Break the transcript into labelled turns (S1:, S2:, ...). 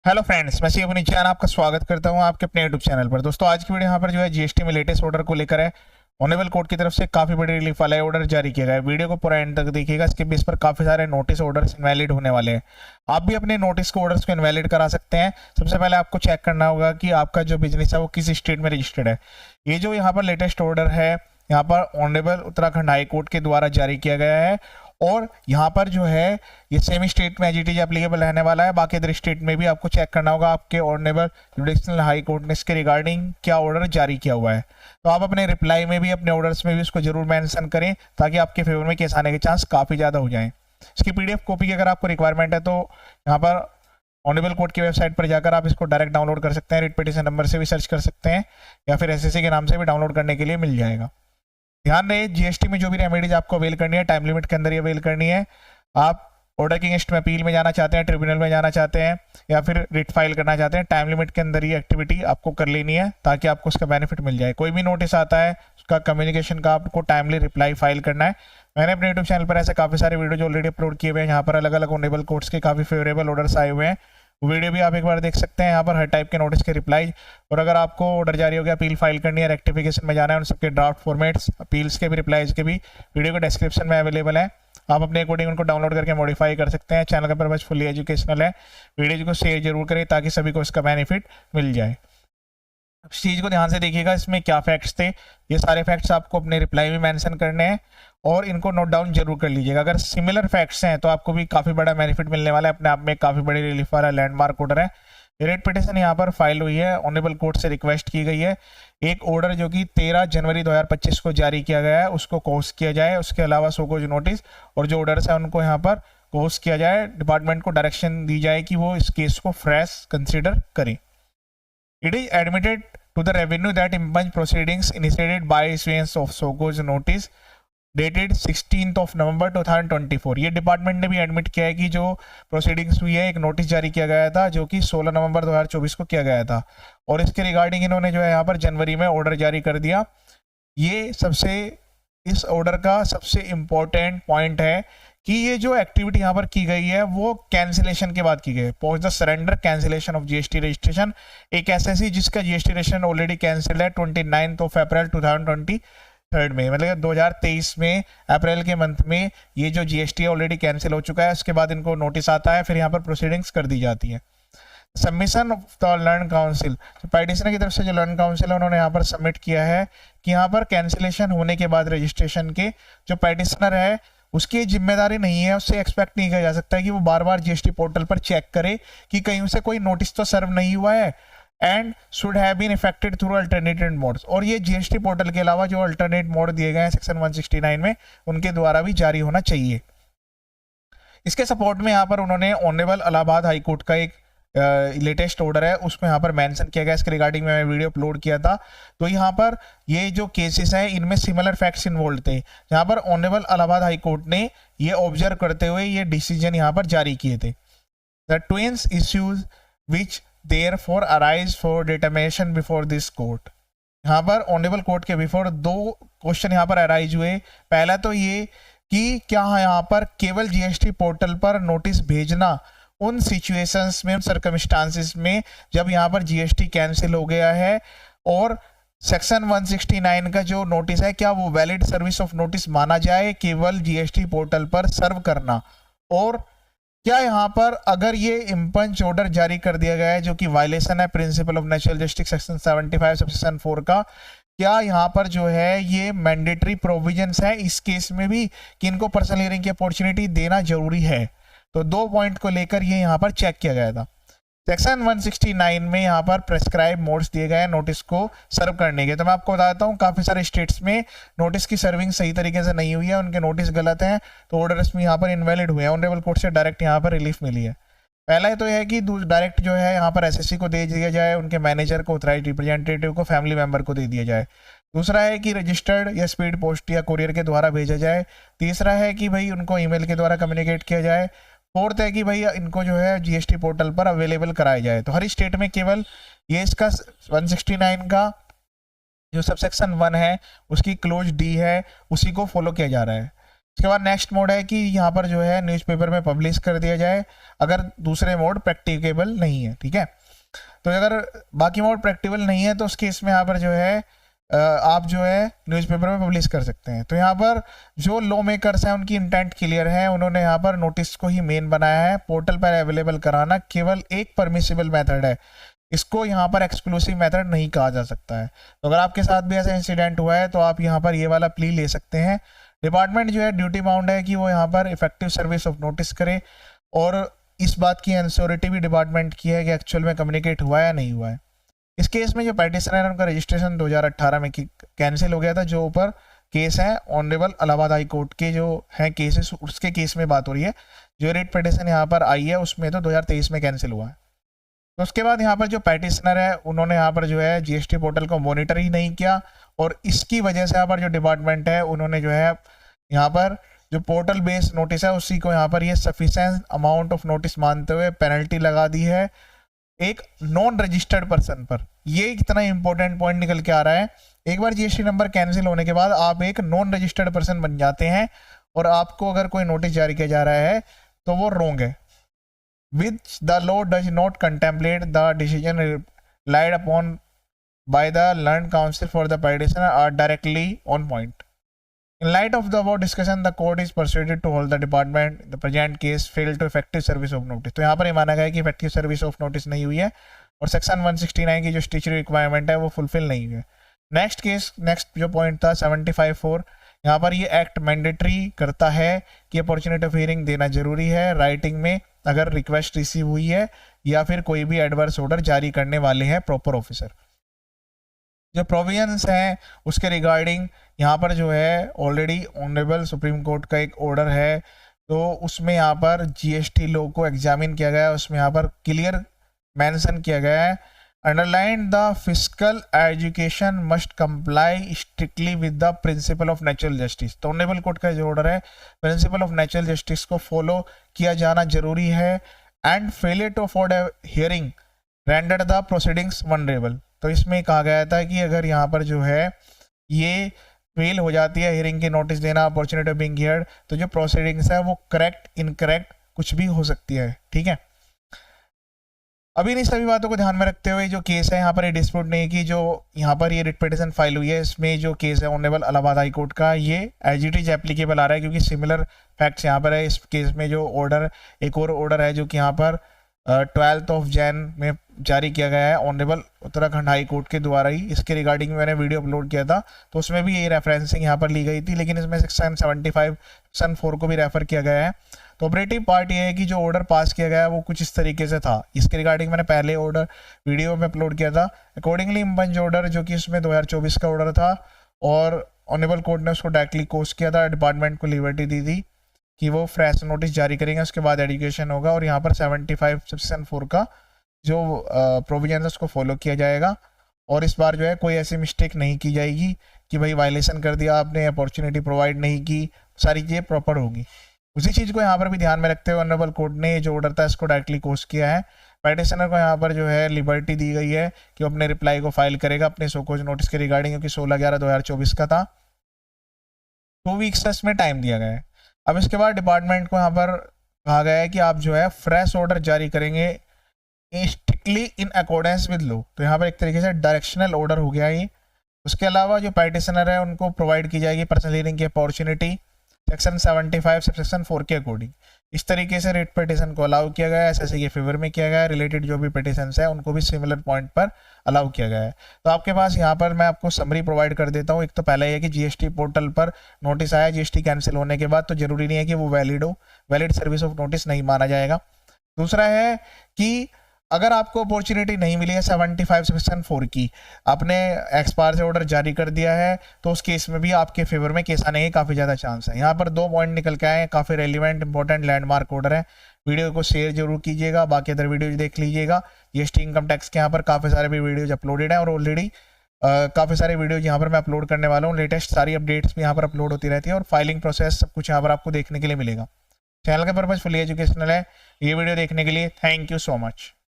S1: Hello friends, मैं सी अपनी channel आपका स्वागत करता हूं आपके अपने यूट्यूब चैनल पर। दोस्तों, आज की वीडियो यहां पर जो है जीएसटी में लेटेस्ट ऑर्डर को लेकर है। ऑनेबल कोर्ट की तरफ से काफी बड़ी रिलीफ वाला ऑर्डर जारी किया गया है। वीडियो को पूरा एंड तक देखिएगा, इसके बेस पर काफी सारे नोटिस ऑर्डर्स इनवैलिड होने वाले हैं। आप भी अपने नोटिस को ऑर्डर्स को इनवैलिड करा सकते हैं। सबसे पहले आपको चेक करना होगा कि आपका जो बिजनेस है वो किस स्टेट में रजिस्टर्ड है। ये जो यहाँ पर लेटेस्ट ऑर्डर है, यहाँ पर ऑनरेबल उत्तराखंड हाई कोर्ट के द्वारा जारी किया गया है और यहाँ पर जो है ये सेम स्टेट में एज इट इज एप्लीकेबल रहने वाला है। बाकी अदर स्टेट में भी आपको चेक करना होगा आपके ऑनरेबल जुडिशनल हाई कोर्ट ने इसके रिगार्डिंग क्या ऑर्डर जारी किया हुआ है। तो आप अपने रिप्लाई में भी, अपने ऑर्डर्स में भी उसको जरूर मेंशन करें ताकि आपके फेवर में केस आने के चांस काफ़ी ज़्यादा हो जाएं। इसकी पीडीएफ कॉपी की अगर आपको रिक्वायरमेंट है तो यहाँ पर ऑनरेबल कोर्ट की वेबसाइट पर जाकर आप इसको डायरेक्ट डाउनलोड कर सकते हैं। रिट पिटीशन नंबर से भी सर्च कर सकते हैं या फिर एसएससी के नाम से भी डाउनलोड करने के लिए मिल जाएगा। ध्यान रहे, जीएसटी में जो भी रेमेडीज आपको अवेल करनी है टाइम लिमिट के अंदर ही अवेल करनी है। आप ऑर्डर की लिस्ट में अपील में जाना चाहते हैं, ट्रिब्यूनल में जाना चाहते हैं या फिर रिट फाइल करना चाहते हैं, टाइम लिमिट के अंदर ये एक्टिविटी आपको कर लेनी है ताकि आपको उसका बेनिफिट मिल जाए। कोई भी नोटिस आता है उसका कम्युनिकेशन का आपको टाइमली रिप्लाई फाइल करना है। मैंने अपने यूट्यूब चैनल पर ऐसे काफ़ी सारे वीडियो जो ऑलरेडी अपलोड किए हुए हैं, यहाँ पर अलग अलग ऑनरेबल कोर्ट्स के काफ़ी फेवरेबल ऑर्डर्स आए हुए हैं। वीडियो भी आप एक बार देख सकते हैं। यहाँ पर हर टाइप के नोटिस के रिप्लाई, और अगर आपको ऑर्डर जारी हो गया, अपील फाइल करनी है, रेक्टिफिकेशन में जाना है, उन सबके ड्राफ्ट फॉर्मेट्स, अपील्स के भी, रिप्लाईज के भी वीडियो के डिस्क्रिप्शन में अवेलेबल है। आप अपने अकॉर्डिंग उनको डाउनलोड करके मॉडिफाई कर सकते हैं। चैनल का पर्पस फुली एजुकेशनल है। वीडियो को शेयर जरूर करें ताकि सभी को इसका बेनिफिट मिल जाए। इस चीज़ को ध्यान से देखिएगा, इसमें क्या फैक्ट्स थे, ये सारे फैक्ट्स आपको अपने रिप्लाई में मेंशन करने हैं और इनको नोट डाउन जरूर कर लीजिएगा। अगर सिमिलर फैक्ट्स हैं तो आपको भी काफ़ी बड़ा बेनिफिट मिलने वाला है। अपने आप में काफ़ी बड़ी रिलीफ वाला लैंडमार्क ऑर्डर है। रेट पिटीशन यहाँ पर फाइल हुई है, ऑनरेबल कोर्ट से रिक्वेस्ट की गई है एक ऑर्डर जो कि 13 जनवरी 2025 को जारी किया गया है उसको कोर्स किया जाए। उसके अलावा सोकोज नोटिस और जो ऑर्डर्स है उनको यहाँ पर कोर्स किया जाए। डिपार्टमेंट को डायरेक्शन दी जाए कि वो इस केस को फ्रेश कंसिडर करें। It is admitted to the revenue that impunge proceedings initiated by issuance of SOGO's notice dated 16th of November 2024। ये डिपार्टमेंट ने भी एडमिट किया है कि जो प्रोसीडिंग्स हुई है, एक नोटिस जारी किया गया था जो कि 16 नवंबर 2024 को किया गया था और इसके रिगार्डिंग इन्होंने जो है यहाँ पर जनवरी में ऑर्डर जारी कर दिया। ये इस ऑर्डर का सबसे इम्पोर्टेंट पॉइंट है कि ये जो एक्टिविटी यहाँ पर की गई है वो कैंसिलेशन के बाद की गई है। Post the surrender cancellation of GST registration, एक एसएससी जिसका जीएसटी रजिस्ट्रेशन ऑलरेडी कैंसिल है 29 अप्रैल 2023 में, मतलब 2023 में अप्रैल के मंथ में ये जो जीएसटी है ऑलरेडी कैंसिल हो चुका है। उसके बाद इनको नोटिस आता है, फिर यहाँ पर प्रोसीडिंग्स कर दी जाती है। Submission of the learn council, petitioner की तरफ से जो लर्न काउंसिल है उन्होंने यहाँ पर सबमिट किया है कि यहाँ पर कैंसिलेशन होने के बाद रजिस्ट्रेशन के जो पेटिशनर है उसकी जिम्मेदारी नहीं है, उससे एक्सपेक्ट नहीं किया जा सकता है कि वो बार बार जीएसटी पोर्टल पर चेक करे कि कहीं से कोई नोटिस तो सर्व नहीं हुआ है and should have been effected through alternative modes. और ये जीएसटी पोर्टल के अलावा जो अल्टरनेट मोड दिए गए हैं सेक्शन 169 में उनके द्वारा भी जारी होना चाहिए। इसके सपोर्ट में यहाँ पर उन्होंने ऑनरेबल इलाहाबाद हाई कोर्ट का एक लेटेस्ट ऑर्डर है उसमें यहाँ पर मेंशन किया गया। इसके रिगार्डिंग में मैं वीडियो अपलोड किया था। तो यहाँ पर ये जो केसेस हैं इनमें सिमिलर फैक्ट्स इन्वॉल्व थे। यहाँ पर ऑनरेबल इलाहाबाद हाई कोर्ट ने ये ऑब्जर्व करते हुए ये डिसीजन यहाँ पर जारी किए थे। The twins issues which therefore arise for determination before this court, यहाँ पर ऑनरेबल कोर्ट के बिफोर दो क्वेश्चन यहाँ पर अराइज हुए। पहला तो ये कि क्या यहाँ पर केवल जीएसटी पोर्टल पर नोटिस भेजना उन सिचुएशंस में, उन सर्कमस्टांसिस में जब यहाँ पर जीएसटी कैंसिल हो गया है और सेक्शन 169 का जो नोटिस है क्या वो वैलिड सर्विस ऑफ नोटिस माना जाए केवल जीएसटी पोर्टल पर सर्व करना, और क्या यहाँ पर अगर ये इम्पंच ऑर्डर जारी कर दिया गया है जो कि वायलेशन है principle of natural justice section 75 subsection 4 का, क्या यहाँ पर जो है ये मैंडेटरी प्रोविजंस है इस केस में भी कि इनको पर्सनल हियरिंग की अपॉर्चुनिटी देना जरूरी है। तो दो पॉइंट को लेकर ये यहाँ पर चेक किया गया था। सेक्शन 169 में यहाँ पर प्रेस्क्राइब मोड्स दिए गए हैं नोटिस को सर्व करने के। तो मैं आपको बताता हूँ काफ़ी सारे स्टेट्स में नोटिस की सर्विंग सही तरीके से नहीं हुई है, उनके नोटिस गलत हैं तो ऑर्डर्स में यहाँ पर इनवैलिड हुए हैं। ऑनरेबल कोर्ट से डायरेक्ट यहाँ पर रिलीफ मिली है। पहला तो यह है कि डायरेक्ट जो है यहाँ पर एसएससी को दे दिया जाए, उनके मैनेजर को, ऑथराइज्ड रिप्रेजेंटेटिव को, फैमिली मेंबर को दे दिया जाए। दूसरा है कि रजिस्टर्ड या स्पीड पोस्ट या कोरियर के द्वारा भेजा जाए। तीसरा है कि भाई उनको ईमेल के द्वारा कम्युनिकेट किया जाए। फोर्थ है कि भाई इनको जो है जीएसटी पोर्टल पर अवेलेबल कराया जाए। तो हर स्टेट में केवल ये इसका 169 का जो सबसेक्शन 1 है उसकी क्लोज डी है उसी को फॉलो किया जा रहा है। उसके बाद नेक्स्ट मोड है कि यहाँ पर जो है न्यूज़पेपर में पब्लिश कर दिया जाए अगर दूसरे मोड प्रैक्टिकेबल नहीं है, ठीक है। तो अगर बाकी मोड प्रैक्टिकल नहीं है तो उस केस में यहाँ पर जो है आप जो है न्यूज़पेपर में पब्लिश कर सकते हैं। तो यहाँ पर जो लॉ मेकर्स हैं उनकी इंटेंट क्लियर है, उन्होंने यहाँ पर नोटिस को ही मेन बनाया है। पोर्टल पर अवेलेबल कराना केवल एक परमिसिबल मेथड है, इसको यहाँ पर एक्सक्लूसिव मेथड नहीं कहा जा सकता है। तो अगर आपके साथ भी ऐसा इंसिडेंट हुआ है तो आप यहाँ पर ये वाला प्ली ले सकते हैं। डिपार्टमेंट जो है ड्यूटी बाउंड है कि वो यहाँ पर इफेक्टिव सर्विस ऑफ नोटिस करे, और इस बात की इंश्योरिटी भी डिपार्टमेंट की है कि एक्चुअल में कम्युनिकेट हुआ या नहीं हुआ है। इस केस में जो पेटिशनर है उनका रजिस्ट्रेशन 2018 में कैंसिल हो गया था। जो ऊपर केस है ऑनरेबल इलाहाबाद हाई कोर्ट के जो हैं केसेस, उसके केस में बात हो रही है। जो रेट पेटिशन यहाँ पर आई है उसमें तो 2023 में कैंसिल हुआ है। तो उसके बाद यहाँ पर जो पेटिशनर है उन्होंने यहाँ पर जो है जीएसटी पोर्टल को मॉनिटर ही नहीं किया, और इसकी वजह से यहाँ पर जो डिपार्टमेंट है उन्होंने जो है यहाँ पर जो पोर्टल बेस्ड नोटिस है उसी को यहाँ पर ये सफिशिएंट अमाउंट ऑफ नोटिस मानते हुए पेनल्टी लगा दी है एक नॉन रजिस्टर्ड पर्सन पर। ये कितना इंपॉर्टेंट पॉइंट निकल के आ रहा है। एक बार जीएसटी नंबर कैंसिल होने के बाद आप एक नॉन रजिस्टर्ड पर्सन बन जाते हैं, और आपको अगर कोई नोटिस जारी किया जा रहा है तो वो रॉन्ग है। which the law does not contemplate the decision relied upon by the learned counsel for the petitioner are directly on point. In light of the above discussion, the court is persuaded to hold the department the present case failed to effective service of notice. तो यहाँ पर ये माना गया है कि effective service of notice नहीं हुई है, और सेक्शन 169 की जो स्टैट्यूटरी रिक्वायरमेंट है वो फुलफिल नहीं हुई है। नेक्स्ट जो पॉइंट था 75(4), यहाँ पर ये एक्ट मैंडेटरी करता है कि अपॉर्चुनिटी ऑफ हियरिंग देना जरूरी है राइटिंग में अगर रिक्वेस्ट रिसीव हुई है, या फिर कोई भी एडवर्स ऑर्डर जारी करने वाले हैं प्रॉपर ऑफिसर। जो प्रोविजंस हैं उसके रिगार्डिंग यहाँ पर जो है ऑलरेडी ऑनरेबल सुप्रीम कोर्ट का एक ऑर्डर है, तो उसमें यहाँ पर जीएसटी लॉ को एग्जामिन किया गया है। उसमें यहाँ पर क्लियर मेंशन किया गया है, underline the fiscal education must comply strictly with the principle of natural justice. तो ऑनरेबल कोर्ट का जो ऑर्डर है प्रिंसिपल ऑफ नेचुरल जस्टिस को फॉलो किया जाना जरूरी है, and failure to afford hearing render the proceedings vulnerable. तो इसमें कहा गया था कि अगर यहाँ पर जो है ये फेल हो जाती है हियरिंग की नोटिस देना, अपॉर्चुनिटी ऑफ बीइंग हियर्ड, तो जो प्रोसीडिंग्स है वो करेक्ट इनकरेक्ट कुछ भी हो सकती है, ठीक है। अभी इन सभी बातों को ध्यान में रखते हुए जो केस है यहाँ पर ये डिस्प्यूट नहीं की, जो यहाँ पर ये रिट पिटीशन फाइल हुई है इसमें जो केस है ऑनरेबल इलाहाबाद हाई कोर्ट का, ये एज इट इज एप्लीकेबल आ रहा है, क्योंकि सिमिलर फैक्ट्स यहाँ पर है। इस केस में जो ऑर्डर एक और ऑर्डर है जो कि यहाँ पर 12 जनवरी में जारी किया गया है ऑनरेबल उत्तराखंड हाई कोर्ट के द्वारा ही। इसके रिगार्डिंग मैंने वीडियो अपलोड किया था, तो उसमें भी ये रेफरेंसिंग यहाँ पर ली गई थी, लेकिन इसमें सेक्शन 75 सेक्शन 4 को भी रेफर किया गया है। तो ऑपरेटिव पार्ट ये है कि जो ऑर्डर पास किया गया है वो कुछ इस तरीके से था। इसके रिगार्डिंग मैंने पहले ऑर्डर वीडियो में अपलोड किया था। अकॉर्डिंगली इम्पंज ऑर्डर जो कि इसमें 2024 का ऑर्डर था, और ऑनरेबल कोर्ट ने उसको डायरेक्टली कोर्स किया था, डिपार्टमेंट को लिबर्टी दी थी कि वो फ्रेश नोटिस जारी करेंगे, उसके बाद एजुकेशन होगा, और यहाँ पर 75 सेक्शन 4 का जो प्रोविजन है उसको फॉलो किया जाएगा। और इस बार जो है कोई ऐसी मिस्टेक नहीं की जाएगी कि भाई वायलेशन कर दिया आपने, अपॉर्चुनिटी प्रोवाइड नहीं की, सारी चीज़ें प्रॉपर होगी। उसी चीज़ को यहाँ पर भी ध्यान में रखते हुए ऑनरेबल कोर्ट ने जो ऑर्डर था इसको डायरेक्टली कोर्स किया है। पेटिशनर को यहाँ पर जो है लिबर्टी दी गई है कि वो अपने रिप्लाई को फाइल करेगा अपने शोकॉज नोटिस के रिगार्डिंग, क्योंकि 16/11/2024 का था। 2 वीक्स का इसमें टाइम दिया गया है। अब इसके बाद डिपार्टमेंट को यहाँ पर कहा गया है कि आप जो है फ्रेश ऑर्डर जारी करेंगे strictly in accordance with law. तो यहाँ पर एक तरीके से डायरेक्शनल ऑर्डर हो गया ये। उसके अलावा जो पेटिशनर है उनको प्रोवाइड की जाएगी पर्सनल हियरिंग की अपॉर्चुनिटी सेक्शन 75 सेक्शन 4 के अकॉर्डिंग। इस तरीके से रेट पिटीशन को अलाउ किया गया है, एसएससी के फेवर में किया गया है। रिलेटेड जो भी पिटीशंस है उनको भी सिमिलर पॉइंट पर अलाउ किया गया है। तो आपके पास यहाँ पर मैं आपको समरी प्रोवाइड कर देता हूँ। एक तो पहला है कि जीएसटी पोर्टल पर नोटिस आया जीएसटी कैंसिल होने के बाद, तो जरूरी नहीं है कि वो वैलिड हो, वैलिड सर्विस ऑफ नोटिस नहीं माना जाएगा। दूसरा है कि अगर आपको अपॉर्चुनिटी नहीं मिली है 75 सेक्शन 4 की, आपने एक्सपायर से ऑर्डर जारी कर दिया है, तो उस केस में भी आपके फेवर में केस आने के काफ़ी ज़्यादा चांस है। यहाँ पर 2 पॉइंट निकल के आए हैं, काफ़ी रेलिवेंट इंपॉर्टेंट लैंडमार्क ऑर्डर है। वीडियो को शेयर जरूर कीजिएगा, बाकी अदर वीडियोज देख लीजिएगा। जीएसटी इनकम टैक्स के यहाँ पर काफ़ी सारे भी वीडियोज अपलोडेड हैं, और ऑलरेडी काफ़ी सारे वीडियोज यहाँ पर मैं अपलोड करने वाला हूँ। लेटेस्ट सारी अपडेट्स भी यहाँ पर अपलोड होती रहती है, और फाइलिंग प्रोसेस सब कुछ यहाँ पर आपको देखने के लिए मिलेगा। चैनल का पर्पज फुली एजुकेशनल है। ये वीडियो देखने के लिए थैंक यू सो मच।